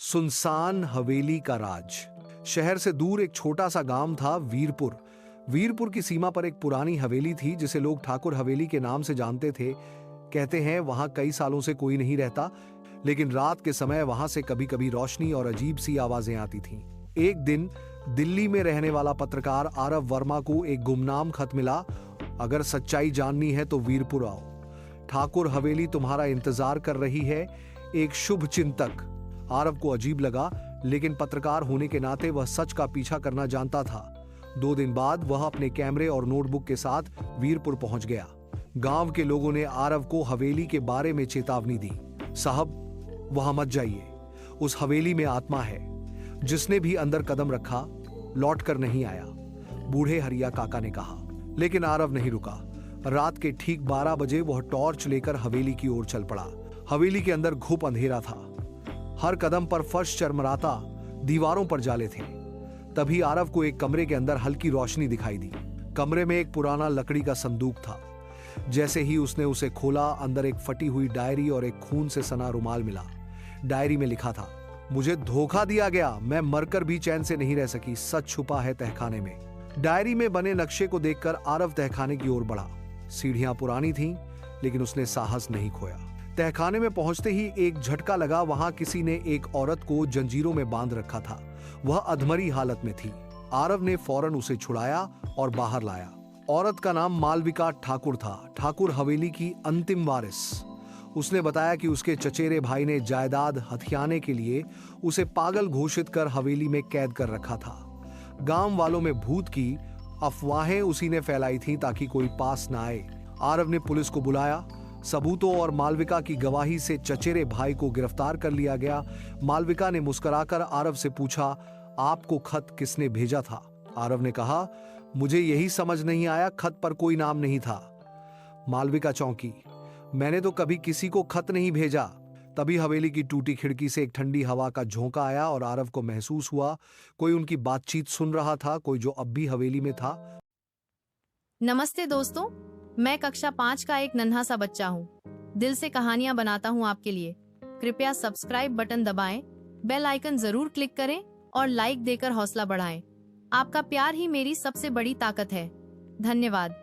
सुनसान हवेली का राज। शहर से दूर एक छोटा सा गांव था वीरपुर। वीरपुर की सीमा पर एक पुरानी हवेली थी जिसे लोग ठाकुर हवेली के नाम से जानते थे। कहते हैं वहां कई सालों से कोई नहीं रहता, लेकिन रात के समय वहां से कभी कभी रोशनी और अजीब सी आवाजें आती थीं। एक दिन दिल्ली में रहने वाला पत्रकार आरव वर्मा को एक गुमनाम खत मिला। अगर सच्चाई जाननी है तो वीरपुर आओ, ठाकुर हवेली तुम्हारा इंतजार कर रही है, एक शुभ चिंतक। आरव को अजीब लगा, लेकिन पत्रकार होने के नाते वह सच का पीछा करना जानता था। 2 दिन बाद वह अपने कैमरे और नोटबुक के साथ वीरपुर पहुंच गया। गांव के लोगों ने आरव को हवेली के बारे में चेतावनी दी। साहब, वहां मत जाइए, उस हवेली में आत्मा है। जिसने भी अंदर कदम रखा लौट कर नहीं आया, बूढ़े हरिया काका ने कहा। लेकिन आरव नहीं रुका। रात के ठीक 12 बजे वह टॉर्च लेकर हवेली की ओर चल पड़ा। हवेली के अंदर घुप अंधेरा था। हर कदम पर फर्श चरमराता, दीवारों पर जाले थे। तभी आरव को एक कमरे के अंदर हल्की रोशनी दिखाई दी। कमरे में एक पुराना लकड़ी का संदूक था। जैसे ही उसने उसे खोला, अंदर एक फटी हुई डायरी और एक खून से सना रुमाल मिला। डायरी में लिखा था, मुझे धोखा दिया गया, मैं मरकर भी चैन से नहीं रह सकी, सच छुपा है तहखाने में। डायरी में बने नक्शे को देखकर आरव तहखाने की ओर बढ़ा। सीढ़ियां पुरानी थीं, लेकिन उसने साहस नहीं खोया। तहखाने में पहुंचते ही एक झटका लगा। वहां किसी ने एक औरत को जंजीरों में बांध रखा था। वह अधमरी हालत में थी। आरव ने फौरन उसे छुड़ाया और बाहर लाया। औरत का नाम मालविका ठाकुर था, ठाकुर हवेली की अंतिम वारिस। उसने बताया कि उसके चचेरे भाई ने जायदाद हथियाने के लिए उसे पागल घोषित कर हवेली में कैद कर रखा था। गांव वालों में भूत की अफवाहें उसी ने फैलाई थीं ताकि कोई पास ना आए। आरव ने पुलिस को बुलाया। सबूतों और मालविका की गवाही से चचेरे भाई को गिरफ्तार कर लिया गया। मालविका ने मुस्कुराकर आरव से पूछा, आपको खत किसने भेजा था? आरव ने कहा, मुझे यही समझ नहीं आया, खत पर कोई नाम नहीं था। मालविका चौंकी, मैंने तो कभी किसी को खत नहीं भेजा। तभी हवेली की टूटी खिड़की से एक ठंडी हवा का झोंका आया और आरव को महसूस हुआ कोई उनकी बातचीत सुन रहा था, कोई जो अब भी हवेली में था। नमस्ते दोस्तों, मैं कक्षा 5 का एक नन्हा सा बच्चा हूँ। दिल से कहानियाँ बनाता हूँ आपके लिए। कृपया सब्सक्राइब बटन दबाएं, बेल आइकन जरूर क्लिक करें और लाइक देकर हौसला बढ़ाएं। आपका प्यार ही मेरी सबसे बड़ी ताकत है। धन्यवाद।